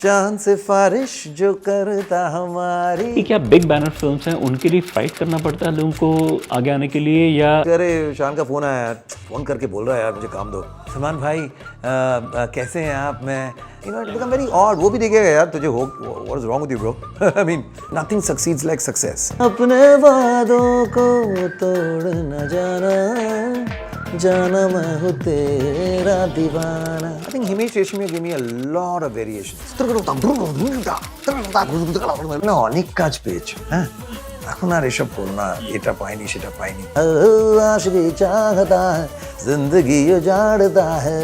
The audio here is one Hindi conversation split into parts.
चांद सिफारिश जो करता हमारी। कि क्या बिग बैनर फिल्म्स हैं उनके लिए फाइट करना पड़ता है लोगों को आगे आने के लिए, या अरे शान का फोन आया यार, फोन करके बोल रहा है यार मुझे काम दो। सलमान भाई कैसे हैं आप? मैं इट बिकम वेरी ऑड। वो भी देखेगा यार तुझे हो what is wrong with you bro. I mean nothing succeeds like success. अपने वादों को तोड़ न जाना, जाना मैं हूँ तेरा दीवाना। I think Himesh Reshmiya gave me a lot of variations. না অনেক কাজ পেয়েছো, হ্যাঁ এখন আর এসব করো না, এটা পাইনি সেটা পাইনি। आशिकी चाहता है जिंदगी उजाड़ता है,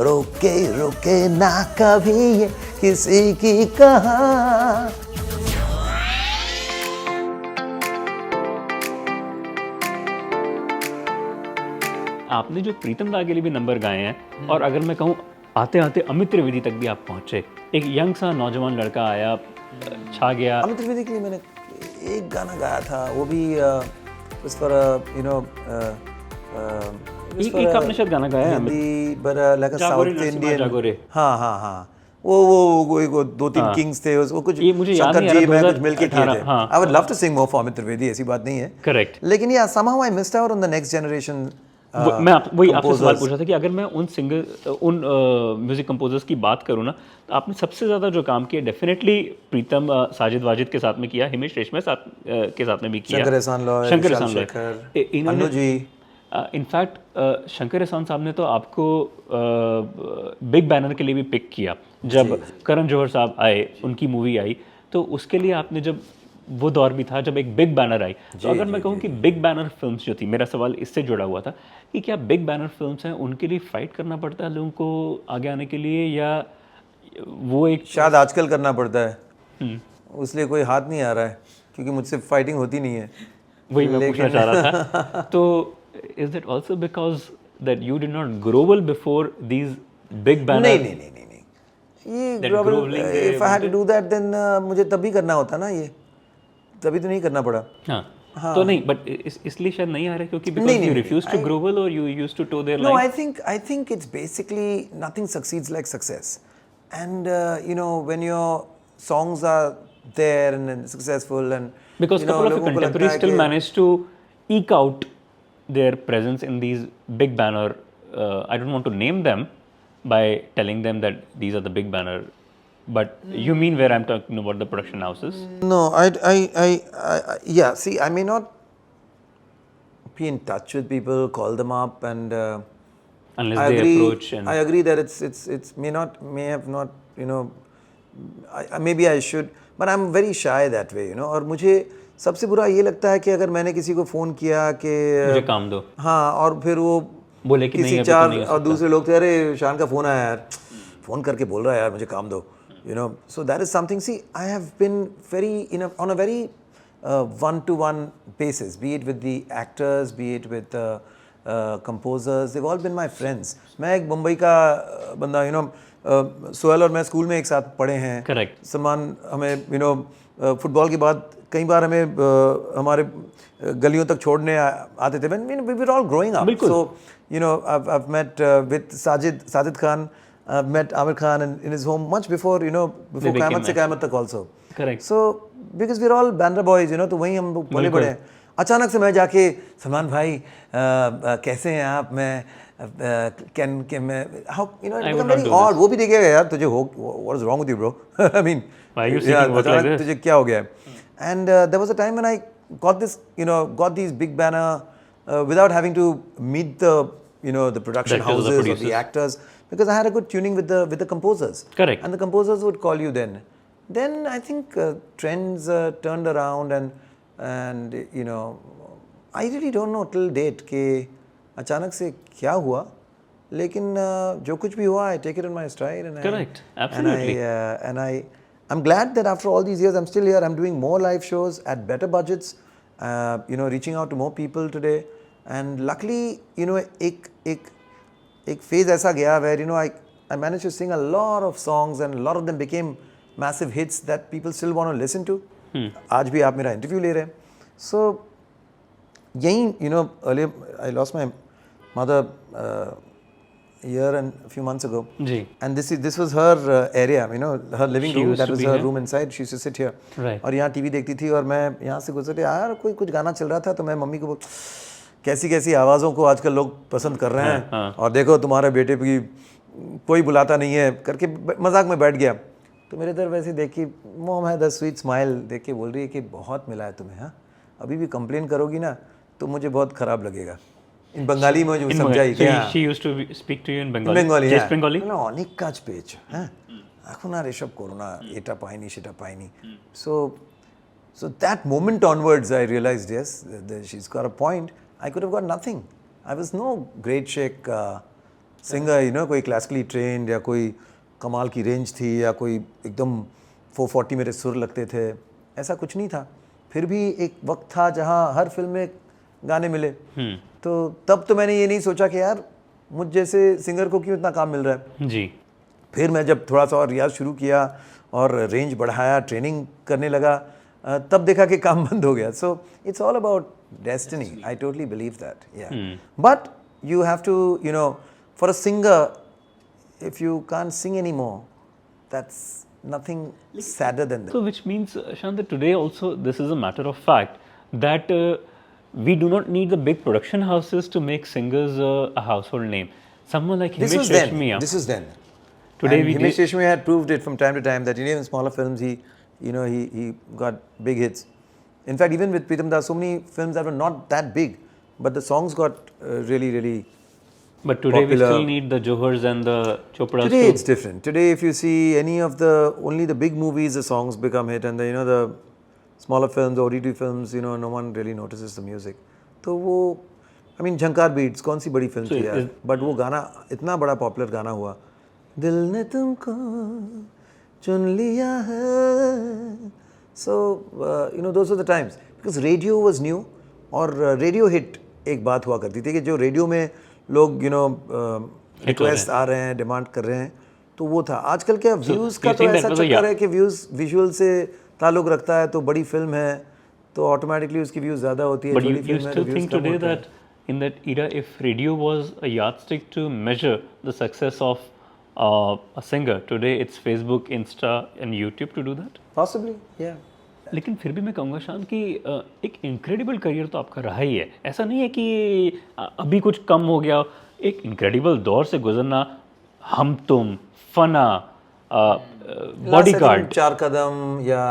रोके रोके ना कभी ये किसी की कहा। आपने जो प्रीतम दा के लिए भी नंबर गाए हैं, और अगर मैं कहूँ आते आते अमित त्रिवेदी तक भी आप पहुँचे, एक यंग सा नौजवान लड़का आया, छा गया। अमित त्रिवेदी के लिए मैंने एक गाना गाया था, वो भी उस पर एक आपने शायद गाना गाया है हिंदी पर लाइक जागोरे साउथ नरसिम्हा इंडियन। जागोरे। हाँ हाँ हाँ, वो दो तीन किंग्स थे, वो कुछ ये मुझे याद शंकर नहीं आ जी रहा, मैं कुछ मिलके किए 2018, थे। हाँ। I would love to sing more for Amit Trivedi, ऐसी बात नहीं है। करेक्ट। लेकिन या somehow I missed out on the next generation मैं वही आपसे सवाल composers. पूछ रहा था कि अगर मैं उन म्यूजिक कंपोजर्स की बात करूँ ना, तो आपने सबसे ज़्यादा जो काम किया डेफिनेटली प्रीतम साजिद वाजिद के साथ में किया, हिमेश रेशमिया के साथ में भी किया, शंकर एहसान लॉय, शंकर विशाल एहसान लॉय, शेखर, अन्नू जी। इनफैक्ट शंकर एहसान साहब ने तो आपको बिग बैनर के लिए भी पिक किया। जब करण जौहर साहब आए, उनकी मूवी आई, तो उसके लिए आपने जब वो दौर भी था जब एक बिग बैनर आई, तो अगर मैं कहूँ कि बिग बैनर फिल्म्स जो थी, मेरा सवाल इससे जुड़ा हुआ था कि क्या बिग बैनर फिल्म्स हैं उनके लिए फाइट करना पड़ता है लोगों को आगे आने के लिए, या वो एक शायद आजकल करना पड़ता है, उसलिए कोई हाथ नहीं आ रहा है क्योंकि मुझसे फाइटिंग होती नहीं है। वही मैं पूछना चाह रहा था। तो is it also because that you did not grovel before these big banner? नहीं, ये global, if I had to do that then मुझे तभी करना होता ना, ये तभी तो नहीं करना पड़ा। हाँ, तो नहीं, बट इसलिए शायद नहीं आ रहा क्योंकि because you refuse to grovel और you used to toe their No, line. I think it's basically nothing succeeds like success. And when your songs are there and then successful and Because couple of your लोगों को लगता contemporaries है still कि managed to eke out their presence in these big banner. I don't want to name them by telling them that these are the big banner, but you mean where I'm talking about the production houses. no, yeah. See, I may not be in touch with people, call them up, and Unless I they agree. approach and I agree that it's may have not, maybe I should, but I'm very shy that way, और मुझे सबसे बुरा ये लगता है कि अगर मैंने किसी को फ़ोन किया कि मुझे काम दो, हाँ, और फिर वो बोले कि नहीं किसी अभी तो चार नहीं हो और सकता। दूसरे लोग थे, अरे शान का फ़ोन आया यार, फ़ोन करके बोल रहा है यार मुझे काम दो, so that is something. See, I have been very on a very one-to-one basis, be it with the actors, be it with composers, they've all been my friends. मैं एक मुंबई का बंदा, सोहेल और मैं स्कूल में एक साथ पढ़े हैं। Correct. सलमान हमें फुटबॉल के बाद कई बार हमें हमारे गलियों तक छोड़ने आते थे। When we were all growing up. बिल्कुल। So I've met with Sajid Khan, I've met Amir Khan in his home much before before became क़यामत से क़यामत तक also. Correct. So because we're all Bandra boys, तो वहीं हम लोग पले बड़े हैं। अचानक से मैं जाके सलमान भाई कैसे हैं आप? मैं मैं how it become very odd. वो भी देखेगा यार तुझे हो what is wrong with you bro? I mean Why are you seeking work like this? तुझे क्या हो गया है? And there was a time when I got this got these big banner without having to meet the the production Directors or the houses or producers. the actors, because I had a good tuning with the composers. Correct. And the composers would call you then. Then I think trends turned around, and I really don't know till date कि अचानक से क्या हुआ, लेकिन जो कुछ भी हुआ, I take it on my stride, and Correct. Absolutely. I'm glad that after all these years I'm still here. I'm doing more live shows at better budgets, reaching out to more people today, and luckily एक phase ऐसा गया where I managed to sing a lot of songs, and a lot of them became massive hits that people still want to listen to. आज भी आप मेरा इंटरव्यू ले रहे हैं. So यहीं earlier I lost my mother year and a few months ago. Ji And this was her area, you know, her living She room. used That to was be her here. room inside. She used to sit here. Right. और यहाँ टीवी देखती थी और मैं यहाँ से गुजरते यार कोई कुछ गाना चल रहा था तो मैं मम्मी को कैसी कैसी आवाज़ों को आजकल लोग पसंद कर रहे हैं और देखो तुम्हारे बेटे की कोई बुलाता नहीं है करके मजाक में बैठ गया तो मेरे इधर वैसे देखी मोम है द स्वीट स्माइल देख के बोल रही है कि बहुत मिला है तुम्हें हाँ अभी भी कंप्लेन करोगी ना तो मुझे बहुत ख़राब लगेगा इन बंगाली में जो समझाई So she used to speak to you in Bengali. Bengali Just Bengali? না অনেক কাজ পেয়েছো হ্যাঁ এখন আর এসব করো না এটা পাইনি সেটা পাইনি so so that moment onwards I realised yes she is got a point I could have got nothing I was no great shake singer you know कोई क्लासिकली ट्रेंड या कोई कमाल की रेंज थी या कोई एकदम 440 मेरे सुर लगते थे ऐसा कुछ नहीं था फिर भी एक वक्त था जहाँ हर फिल्म में गाने मिले तो तब तो मैंने ये नहीं सोचा कि यार मुझ जैसे सिंगर को क्यों इतना काम मिल रहा है जी फिर मैं जब थोड़ा सा और रियाज शुरू किया और रेंज बढ़ाया ट्रेनिंग करने लगा तब देखा कि काम बंद हो गया so it's all about destiny I totally believe that या but you have to you know for a singer if you can't sing any more that's nothing sadder than that. So which means, Shant, that today also this is a matter of fact that we do not need the big production houses to make singers a household name. Someone like This Himesh was then. Reshmiya. This is then. Today And we Himesh Reshmiya had proved it from time to time that in even smaller films he got big hits. In fact, even with Pritam Das, so many films that were not that big, but the songs got really But today popular. we still need the Johars and the Chopras. Today to- it's different. Today if you see any of the only the big movies, the songs become hit, and the smaller films, OTT films, no one really notices the music. तो वो I mean झंकार बीट्स कौन सी बड़ी फिल्म थी यार बट वो गाना इतना बड़ा पॉपुलर गाना हुआ दिल ने तुमको चुन लिया है सो those were the times because radio was new और रेडियो हिट एक बात हुआ करती थी कि जो रेडियो में लोग रिक्वेस्ट आ रहे हैं डिमांड कर रहे हैं तो वो था आजकल क्या व्यूज़ का तो think that ऐसा was a- चक्कर है कि व्यूज़ विजुअल से ताल्लुक रखता है तो बड़ी फिल्म है तो ऑटोमेटिकली उसकी व्यूज़ ज़्यादा होती है But you, छोटी you फिल्म है still तो व्यूज़ think कम today होते हैं that in that era, if radio was a yardstick to measure the success of a singer, today it's Facebook, Insta, and YouTube to do that? Possibly या लेकिन फिर भी मैं कहूँगा शान कि एक इनक्रेडिबल करियर तो आपका रहा ही है ऐसा नहीं है कि अभी कुछ कम हो गया एक इनक्रेडिबल दौर से गुजरना हम तुम फना बॉडीगार्ड चार कदम या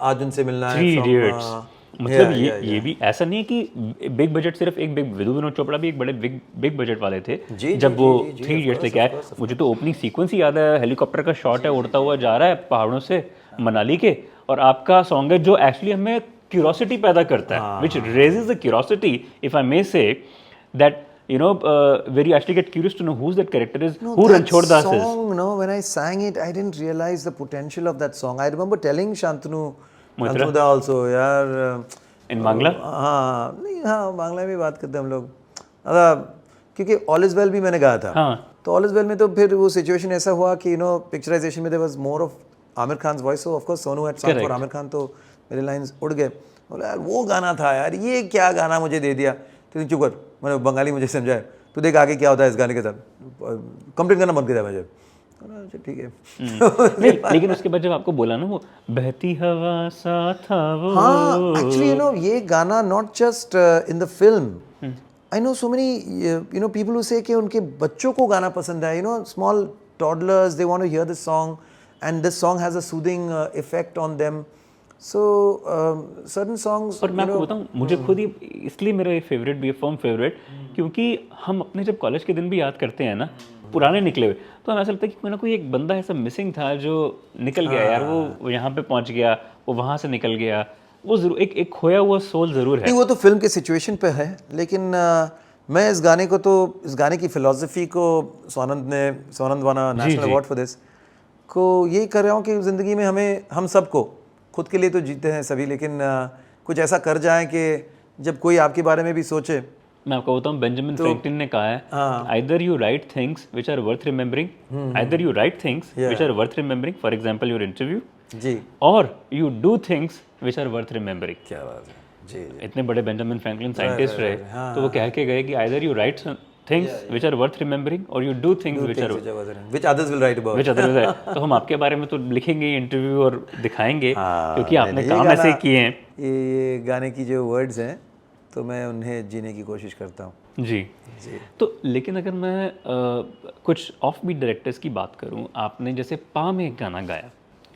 आज उनसे मिलना है थ्री from, इडियट्स मतलब yeah, ये yeah, ये भी ऐसा नहीं है कि बिग बजट सिर्फ एक बिग विनोद चोपड़ा भी एक बड़े बिग बजट वाले थे जी, जब जी, वो जी, जी, थ्री of इडियट्स course, लेके of आए course, of मुझे तो ओपनिंग सीक्वेंस ही याद है हेलीकॉप्टर का शॉट है उड़ता हुआ जा रहा है पहाड़ों से मनाली के और आपका सॉन्ग है जो एक्चुअली हमें क्यूरोसिटी पैदा करता है which raises the curiosity if I may say that where you actually get curious to know who's that character is, who Ranchhod Das is. song, when I sang it, I didn't realize the potential of that song. I remember telling Shantanu da also, यार In Bangla? हाँ नहीं हाँ बांग्ला में बात करते हैं हम लोग क्योंकि ऑल इज वेल भी मैंने गाया था हाँ. तो ऑल इज वेल में तो फिर वो सिचुएशन ऐसा हुआ कि पिक्चराइजेशन में there was more of Aamir Khan voice of course Sonu had song for Aamir Khan तो मेरे लाइंस उड़ गए बोला यार वो गाना था यार ये क्या गाना मुझे दे दिया तो चुप कर मैंने बंगाली मुझे समझाया तो देख आगे क्या होता है इस गाने के साथ कंप्लेन करना बंद कर दिया मुझे अच्छा ठीक है नहीं लेकिन उसके बाद जब आपको बोला ना वो बहती हवा सा था वो हाँ एक्चुअली ये गाना not just in the film I know so many people who say कि उनके बच्चों को गाना पसंद है small toddlers they want to hear this song and this song has a soothing effect on them so certain songs और मैं आपको बताऊं मुझे खुद ही इसलिए मेरा फेवरेट भी है फर्म फेवरेट क्योंकि हम अपने जब कॉलेज के दिन भी याद करते हैं ना पुराने निकले हुए तो हमें ऐसा लगता है कि कोई ना कोई एक बंदा ऐसा मिसिंग था जो निकल गया यार वो यहाँ पे पहुँच गया वो वहाँ से निकल गया वो जरूर एक खोया हुआ सोल जरूर है नहीं वो तो फिल्म के सिचुएशन पे है लेकिन मैं इस गाने की फिलॉसफी को सोनंद वाना नेशनल अवार्ड फॉर दिस को यही कर रहा हूँ कि ज़िंदगी में हम सबको खुद के लिए तो जीते हैं सभी लेकिन कुछ ऐसा कर जाएं कि जब कोई आपके बारे में भी सोचे मैं आपको बताऊं बेंजामिन फ्रैंकलिन ने कहा है either you write things which are worth remembering either you write things which are worth remembering for example your interview ji और you do things which are worth remembering क्या बात है जी इतने बड़े बेंजामिन फ्रैंकलिन साइंटिस्ट रहे तो वो कह के गए कि either you right things which are worth remembering, or you do things which are which others will write about. which other है. तो हम आपके बारे में तो लिखेंगे इंटरव्यू और दिखाएंगे, क्योंकि आपने नहीं, काम ऐसे किए हैं. ये गाने की जो वर्ड्स हैं तो मैं उन्हें जीने की कोशिश करता हूँ. जी. तो लेकिन अगर मैं कुछ ऑफ बीट डायरेक्टर्स की बात करूं, आपने जैसे पा में एक गाना गाया,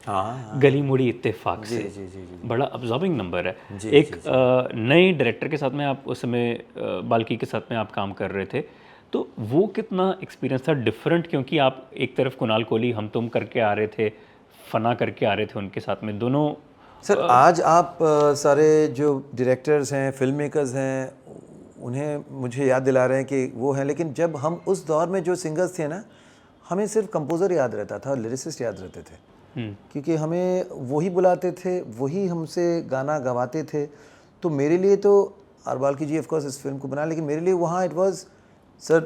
हाँ, गली मुड़ी इत्तेफाक से, जी. बड़ा अब्जॉर्बिंग नंबर है. एक नए डायरेक्टर के साथ में आप उस समय बाल्की के साथ में आप काम कर रहे थे, तो वो कितना एक्सपीरियंस था डिफरेंट, क्योंकि आप एक तरफ कुणाल कोहली हम तुम करके आ रहे थे, फना करके आ रहे थे उनके साथ में, दोनों. सर आज आप सारे जो डायरेक्टर्स हैं, फिल्म मेकर्स हैं, उन्हें मुझे याद दिला रहे हैं कि वो हैं, लेकिन जब हम उस दौर में जो सिंगर्स थे ना, हमें सिर्फ कंपोज़र याद रहता था, लिरिसिस्ट याद रहते थे, क्योंकि हमें वही बुलाते थे, वही हमसे गाना गवाते थे. तो मेरे लिए तो R Balki ji of course इस फिल्म को बना, लेकिन मेरे लिए वहाँ it was sir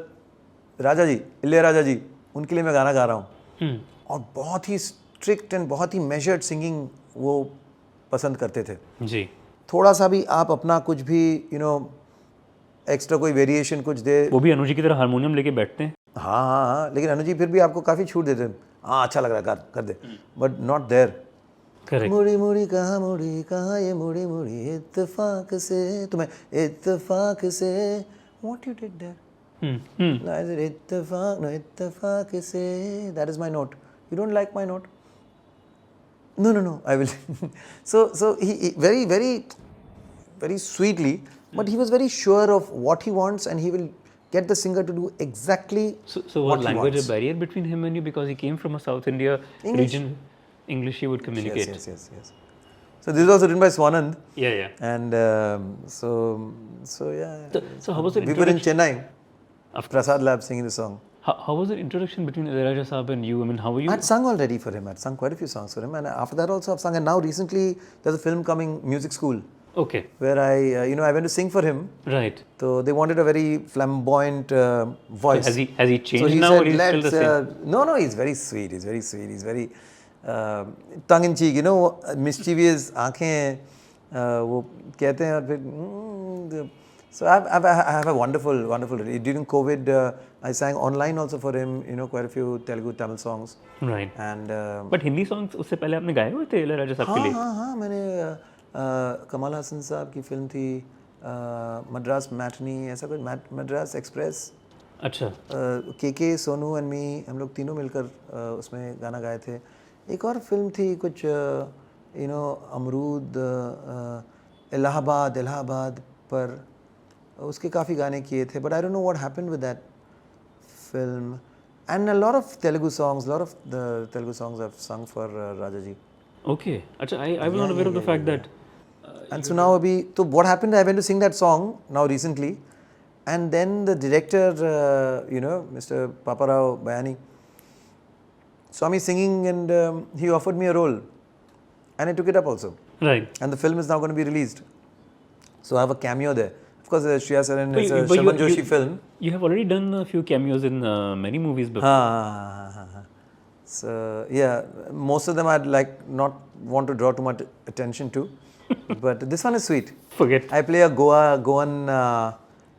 Raja ji, Ilaiyaraaja ji, उनके लिए मैं गाना गा रहा हूँ. और बहुत ही स्ट्रिक्ट एंड बहुत ही मेजर्ड सिंगिंग वो पसंद करते थे जी. थोड़ा सा भी आप अपना कुछ भी एक्स्ट्रा कोई वेरिएशन कुछ दे. वो भी अनुजी की तरह हारमोनियम लेके बैठते हैं. हाँ, लेकिन अनुजी फिर भी आपको काफ़ी छूट देते हैं. हाँ, अच्छा लग रहा है, कर दे, बट नॉट देयर. करेक्ट. मुड़ी कहाँ ये मुड़ी इत्तेफाक से, तुम्हें इत्तेफाक से, व्हाट यू डिड देयर, इत्तेफाक से, that is my note, you don't like my note, no, I will. so he very sweetly, but he was very sure of what he wants, and he will get the singer to do exactly so what was he language wants. a barrier between him and you, because he came from a South India region? English he would communicate. Yes. So this is also written by Swanand. Yeah. And so yeah. So how was it? We were in Chennai. Prasad Lab singing the song. How was the introduction between Ilayaraja Saab and you? I mean, how were you? I'd sung already for him. I'd sung quite a few songs for him, and after that also I've sung. And now recently there's a film coming, Music School, Okay. where I went to sing for him. Right. So they wanted a very flamboyant voice. So has he changed so he now, said, or he's still the same? No, he's very sweet. He's very tongue in cheek. Mischievous आँखें वो कहते हैं और फिर So I have a wonderful during COVID I sang online also for him, quite a few Telugu Tamil songs. Right. And But Hindi songs उससे पहले आपने गाए हुए थे इलैयाराजा साहब के लिए? हाँ, मैंने कमल हसन साहब की फिल्म थी मद्रास मैटनी, ऐसा कुछ, मद्रास एक्सप्रेस. अच्छा. के सोनू एंड मी, हम लोग तीनों मिलकर उसमें गाना गाए थे. एक और फिल्म थी कुछ अमरूद, इलाहाबाद पर, उसके काफ़ी गाने किए थे. But I don't know what happened with that film. And a lot of the Telugu songs I've sung for Raja ji. Okay. अच्छा, I was not aware of the fact that. And so now so what happened, I went to sing that song now recently, and then the director Mr. Paparao Bayani saw me singing, and he offered me a role, and I took it up also. Right. And the film is now going to be released, so I have a cameo there. Of course, Shreya Saran is a Shravan Joshi film. You have already done a few cameos in many movies before. So yeah, most of them I'd not want to draw too much attention to, but this one is sweet. Forget. I play a Goan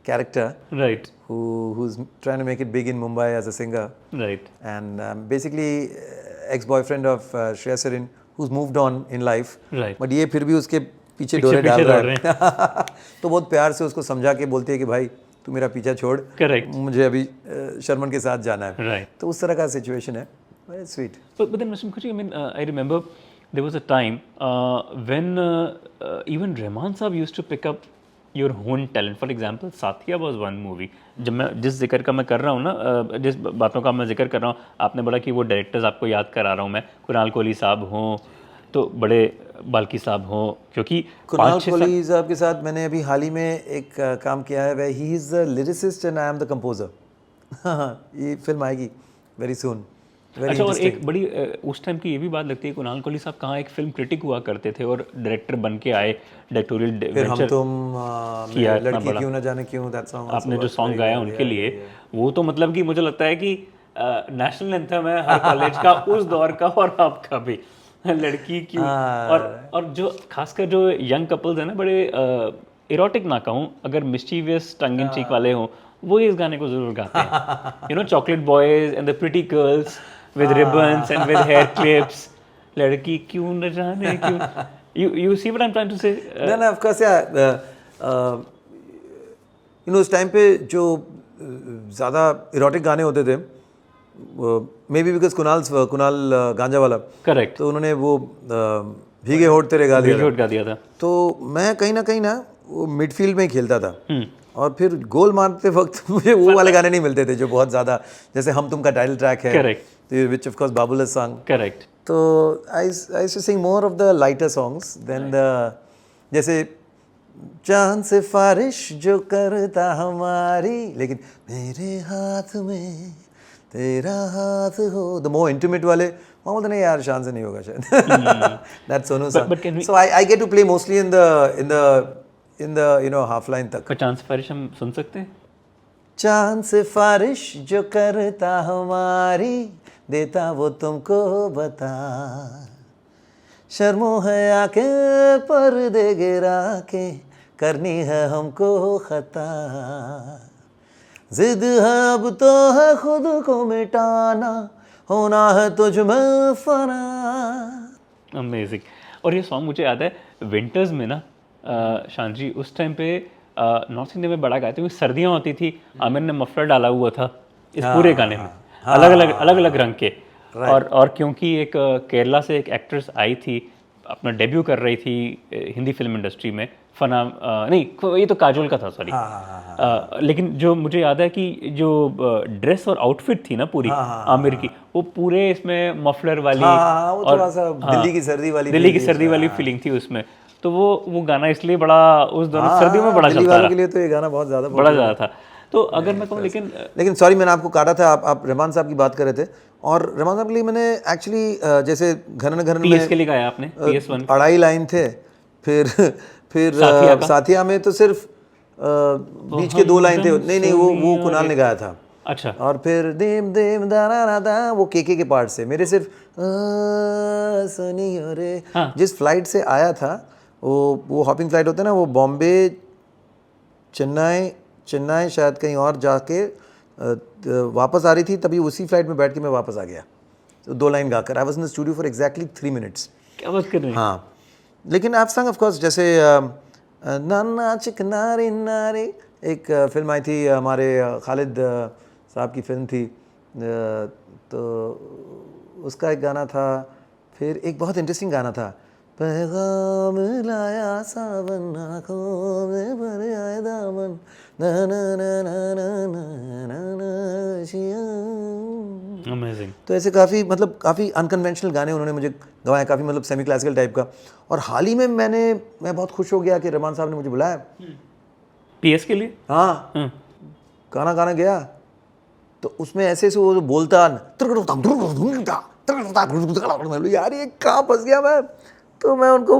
character. Right. Who's trying to make it big in Mumbai as a singer. Right. And basically ex-boyfriend of Shreya Saran, who's moved on in life. Right. But ये फिर भी उसके पीछे डोरे डाल रहा है. तो बहुत प्यार से उसको समझा के बोलती है कि भाई तू मेरा पीछा छोड़. Correct. मुझे अभी शर्मन के साथ जाना है. Right. तो उस तरह का सिचुएशन है. Very sweet. But then Mr. Mukherjee, I mean, I remember there was a time when even Rahman Saab used to pick up your own talent. For example, Sathiya was one movie. जब मैं जिस जिक्र का मैं कर रहा हूँ ना, जिस बातों का मैं जिक्र कर रहा हूँ, आपने बोला कि वो डायरेक्टर्स आपको याद करा रहा हूँ मैं, कुणाल कोहली साहब हों, तो बड़े बाल्की साहब हों, क्योंकि कुणाल कोहली साहब के साथ मैंने अभी हाल ही में एक काम किया है, where he is the lyricist and I am the composer. ये फिल्म आएगी very soon. अच्छा, और एक बड़ी उस टाइम की ये भी बात लगती है, कुणाल कोहली साहब कहाँ एक फिल्म क्रिटिक हुआ करते थे और डायरेक्टर बन के आए, डायरेक्टोरियल फिर हम तुम किया, लड़की क्यों ना जाने क्यों, that song आपने जो सॉन्ग गाया उनके लिए, वो तो मतलब कि मुझे लगता है कि नेशनल एंथम है हर कॉलेज का उस दौर का और आपका भी, लड़की क्यों. और जो खासकर जो यंग कपल्स है ना, बड़े इरोटिक ना कहूँ, अगर मिस्चीवियस टंग इन चीक वाले हों, वो इस गाने को जरूर गाते हैं. You know, chocolate boys and the pretty girls with ribbons and with hair clips. लड़की क्यों न जाने क्यों. You see what I'm trying to say? No, of course, yeah. उस टाइम पे जो ज़्यादा इरोटिक गाने होते थे, मे बी बिकॉज कुणाल गांजा वाला, करेक्ट. तो उन्होंने वो भीगे होठ तेरे गा दिया था. तो मैं कहीं ना वो मिडफील्ड में ही खेलता था. और फिर गोल मारते वक्त मुझे वो वाले गाने नहीं मिलते थे जो बहुत ज़्यादा, जैसे हम तुम का टाइटल ट्रैक है, correct, which of course Babul song. Correct. तो I used to sing more of the lighter songs then the, जैसे चांद से फारिश जो करता हमारी, लेकिन मेरे हाथ में तेरा हाथ हो, द मोर इंटीमेट वाले वहाँ बोलते नहीं यार शान से नहीं होगा शायद. That's Sonu song. So I get to play mostly in the you know half line तक. चांद से फारिश हम सुन सकते हैं. चांद से फारिश जो करता हमारी, देता वो तुमको बता, शर्मो है आके पर्दे गिरा के, करनी है हमको खता, जिद है अब तो है खुद को मिटाना, होना है तुझ में फना. अमेजिंग. और ये सॉन्ग मुझे याद है विंटर्स में ना, शान जी उस टाइम पे नॉर्थ इंडिया में बड़ा गाते हुए, सर्दियाँ होती थी, आमिर ने मफलर डाला हुआ था इस पूरे गाने में, अलग अलग रंग के. और क्योंकि एक केरला से एक एक्ट्रेस आई थी, अपना डेब्यू कर रही थी हिंदी फिल्म इंडस्ट्री में, फना नहीं ये तो काजोल का था, सॉरी. लेकिन जो मुझे याद है कि जो ड्रेस और आउटफिट थी ना पूरी आमिर की, वो पूरे इसमें मफलर वाली वो थोड़ा सा दिल्ली की सर्दी वाली फीलिंग थी उसमें. तो वो गाना इसलिए बड़ा उस दौरान सर्दियों में बड़ा चलता रहा. के लिए तो ये गाना बहुत ज़्यादा था. तो अगर मैं कहूँ, लेकिन सॉरी मैंने आपको काटा था, आप रहमान साहब की बात कर रहे थे. और रहमान साहब के लिए मैंने एक्चुअली जैसे घर में PS के लिए गाया आपने, PS1 अढ़ाई लाइन थे, फिर साथिया में तो सिर्फ बीच के 2 लाइन थे. नहीं वो कुणाल ने गाया था. अच्छा. और फिर देम देम दाना दा वो के पार्ट से मेरे सिर्फ सनी रे. जिस फ्लाइट से आया था, वो हॉपिंग फ्लाइट होता है ना, वो बॉम्बे चेन्नई शायद कहीं और जाके वापस आ रही थी, तभी उसी फ्लाइट में बैठ के मैं वापस आ गया. तो 2 लाइन गाकर I was in the studio for exactly 3 minutes. क्या बात कर रहे हैं. हाँ, लेकिन आप संग ऑफ कोर्स जैसे नाना चिकनारी नारी, एक फिल्म आई थी हमारे खालिद साहब की फिल्म थी, तो उसका एक गाना था. फिर एक बहुत इंटरेस्टिंग गाना था, पैगाम लाया सावन आँखों में भर आए दामन, ना ना ना ना ना ना ना ना शिया. अमेजिंग. तो ऐसे काफ़ी अनकन्वेंशनल गाने उन्होंने मुझे गवाए, काफ़ी मतलब सेमी क्लासिकल टाइप का. और हाल ही में मैं बहुत खुश हो गया कि रहमान साहब ने मुझे बुलाया PS के लिए. हाँ, गाना गया, तो उसमें ऐसे वो बोलता, यार ये कहाँ फंस गया मैं. तो मैं उनको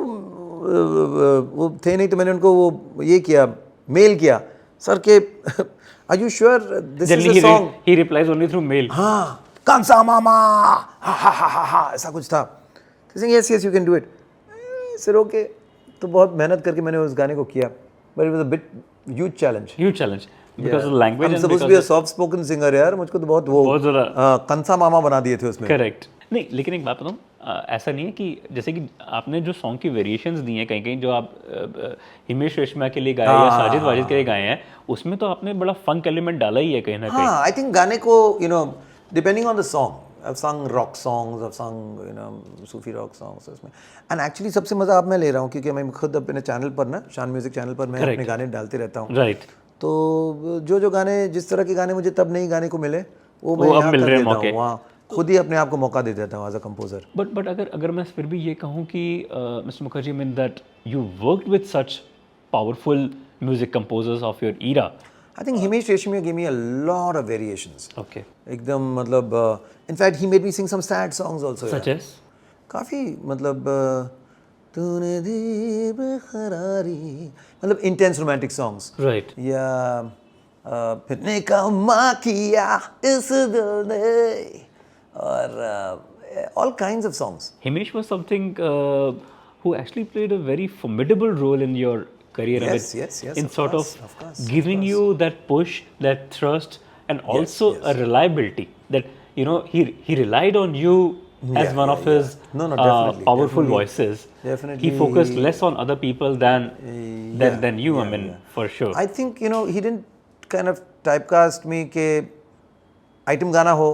वो थे नहीं, तो मैंने उनको वो ये किया, मेल किया सर के, are you sure this is a song. He replies only through mail. हाँ, कंसा मामा हा ऐसा कुछ था. Yes you can do it. Sir okay. तो बहुत मेहनत करके मैंने उस गाने को किया, but it was a bit huge challenge because of language and because be a soft spoken singer. यार मुझको तो बहुत ज़्यादा कंसा मामा बना दिए थे उसमें. करेक्ट. नहीं, लेकिन एक बात बताऊँ, ऐसा नहीं है कि जैसे कि आपने जो सॉन्ग की वेरिएशंस दी हैं कहीं जो आप हिमेश रेशमिया के लिए गाए या साजिद वाजिद के लिए गाए हैं, उसमें तो आपने बड़ा फंक एलिमेंट डाला ही है कहीं ना कहीं. आई थिंक गाने को depending on the song, I've sung rock songs, I've sung Sufi rock songs उसमें. एंड एक्चुअली सबसे मज़ा आप मैं ले रहा हूँ क्योंकि मैं खुद अपने चैनल पर ना, शान म्यूजिक चैनल पर मैं अपने गाने डालते रहता हूँ. राइट. तो जो गाने, जिस तरह के गाने मुझे तब नहीं गाने को मिले, वो मैं यहाँ कर देता हूँ, वहाँ खुद ही अपने आप को मौका दे देता हूँ एज अ कंपोजर. बट अगर मैं फिर भी ये कहूँ कि mister Mukherjee, mean that you worked with such powerful music composers of your era. I think Himesh Reshmiya gave me a lot of variations. Okay. एकदम मतलब in fact he made me sing some sad songs also. Such as? काफ़ी मतलब तूने दी बेकरारी, मतलब intense romantic songs. Right. या फिर ने कमा किया इस दिल ने, और all kinds of songs. Himesh was something who actually played a very formidable role in your career a Yes, bit yes, yes, in of sort course, of of course, giving of you that push, that thrust, and also yes. a reliability that he relied on you as Yeah, one yeah, of yeah. his No, no, definitely, powerful definitely, voices. definitely. He focused less on other people than Yeah, than you. I yeah, mean, yeah. for sure. I think he didn't kind of typecast me के आइटम गाना हो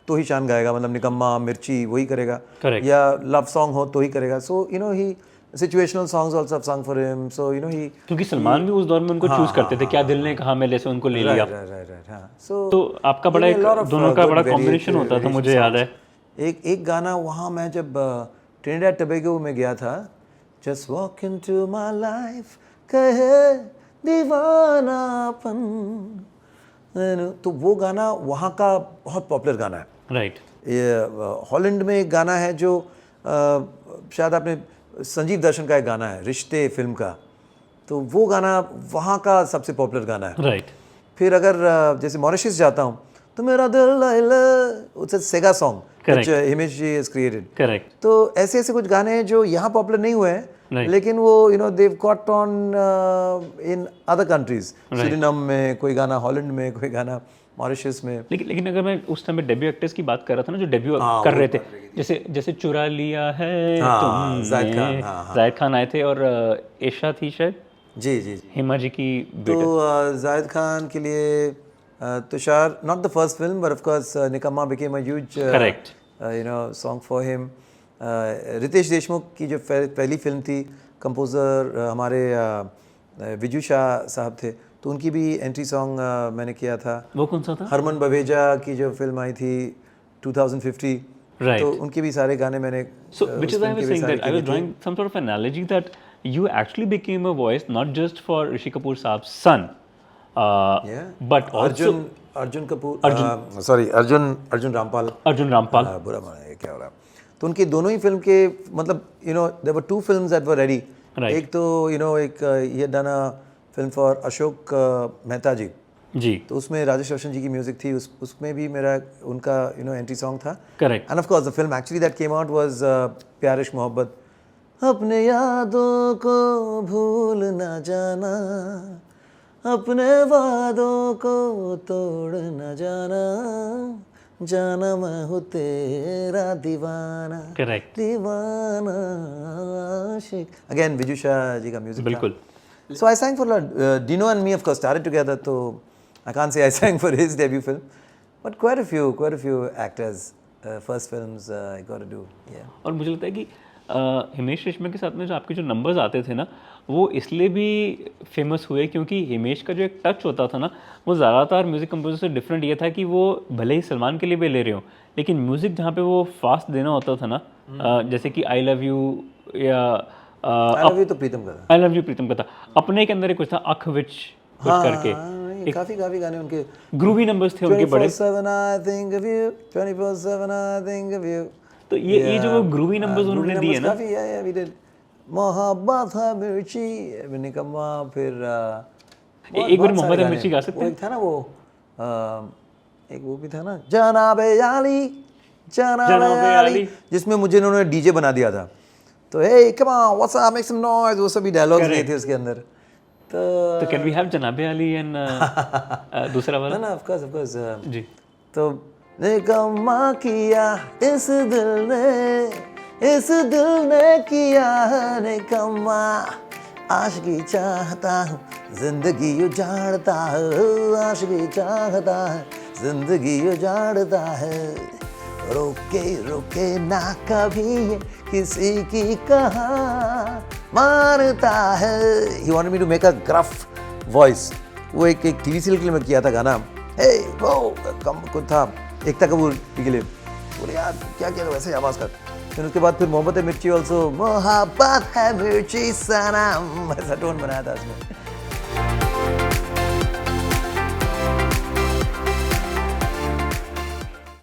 तो ही शान गाएगा, मतलब निकम्मा मिर्ची वही करेगा, Correct. या लव सॉन्ग हो तो ही करेगा. So he situational songs also song for him. So he क्योंकि सलमान भी उस दौर में उनको चूज करते थे, क्या दिल ने कहा मेले से उनको ले लिया. Right right right right. हाँ, सो तो आपका बड़ा एक दोनों का बड़ा कॉम्बिनेशन होता था, मुझे याद है. एक गाना वहाँ मैं जब ट्रिनिडाड टोबैगो में गया था, just walk into my life कहे दीवानापन, तो वो गाना वहाँ का बहुत पॉपुलर गाना है. राइट. ये हॉलैंड में एक गाना है जो शायद आपने, संजीव दर्शन का एक गाना है रिश्ते फिल्म का, तो वो गाना वहाँ का सबसे पॉपुलर गाना है. राइट. फिर अगर जैसे मॉरिशस जाता हूँ तो मेरा दिल it's a saga song which Himesh ji has created. Correct. तो ऐसे ऐसे कुछ गाने हैं जो यहाँ पॉपुलर नहीं हुए हैं, लेकिन वो they've caught on in other countries. Suriname में कोई गाना, हॉलैंड में कोई गाना, मॉरिशस में. लेकिन अगर मैं उस टाइम पे डेब्यू एक्टर्स की बात कर रहा था ना, जो डेब्यू कर रहे थे, जैसे चुरा लिया है तुमने, जाहिद खान आए थे और एशा थी शायद. जी जी जी. हिमा जी की तो जाहिद खान के लिए Tushar, not the first film but of course Nikamma became a huge song for him. Riteish Deshmukh की जो पहली फिल्म थी, कंपोज़र हमारे विजू शाह साहब थे, तो उनकी भी एंट्री सॉन्ग मैंने किया था. वो कौन सा था? हरमन बवेजा की जो फिल्म आई थी 2050, Right. तो उनके भी सारे गाने मैंने. So, which is why I was saying that I was drawing some sort of analogy that you actually became a voice not just for Rishi Kapoor saab's son, but also Arjun Kapoor, sorry Arjun Rampal. बुरा माना है, क्या हो रहा है. तो उनकी दोनों ही फिल्म के मतलब there were two films that were ready. एक तो एक ये done a film for Ashok Mehta ji. तो उसमें राजेश रोशन जी की म्यूजिक थी, उसमें भी मेरा उनका एंट्री सॉन्ग था. Correct. And of course the film actually that came out was प्यारिश मोहब्बत. अपने यादों को भूल ना जाना, अपने वादों को तोड़ न जाना, जाना मैं हूँ तेरा दीवाना. करेक्ट. दीवाना आशिक. अगेन विजू शाह जी का म्यूजिक. बिल्कुल. So I sang for Dino and me of course started together, so I can't say I sang for his debut film, but quite a few actors first films I got to do. Yeah. और मुझे लगता है कि हिमेश रेशमिया के साथ में जो आपके जो नंबर्स आते थे ना, वो इसलिए भी फेमस हुए क्योंकि हिमेश का जो एक टच होता था ना, वो ज़्यादातर म्यूज़िक कंपोजर से डिफरेंट ये था कि वो भले ही सलमान के लिए भी ले रहे हो, लेकिन म्यूज़िक जहाँ पे वो फास्ट देना होता था ना, जैसे कि आई लव यू या I love you तो प्रीतम का था. आई लव यू प्रीतम का था. अपने के अंदर एक कुछ था अख विच कुछ करके. काफी गाने उनके ग्रूवी नंबर्स थे उनके बड़े. 24/7 I think of you, 24/7 I think of you. तो ये जो ग्रूवी नंबर्स उन्होंने दिए ना, काफी. we did मोहब्बत है मिर्ची, निकम्मा. फिर एक बार मोहब्बत है मिर्ची गा सकते हैं. एक था ना वो, एक वो भी था ना, जनाबे आली, जिसमें मुझे उन्होंने डीजे बना दिया था. तो hey come on what's up, make some noise, वो सभी डायलॉग्स दिए थे उसके अंदर. तो कैन वी हैव जनाबे अली एंड दूसरा वाला? ना ऑफ कोर्स जी. तो निकम्मा किया इस दिल ने किया निकम्मा, आशिकी चाहता हूँ जिंदगी उजाड़ता हूँ, आशिकी चाहता है जिंदगी उजाड़ता है, रोके ना कभी ये किसी की कहा मारता है. He wanted me to make a gruff voice. वो एक टीवी सीरियल के लिए मैं किया था गाना. वो कुछ था एकता कपूर के लिए. बोले यार क्या किया, वैसे आवाज़ कर. फिर उसके बाद फिर मोहब्बत है मिर्ची ऑल्सो, मोहब्बत है मिर्ची सनम, ऐसा टोन बनाया था उसमें.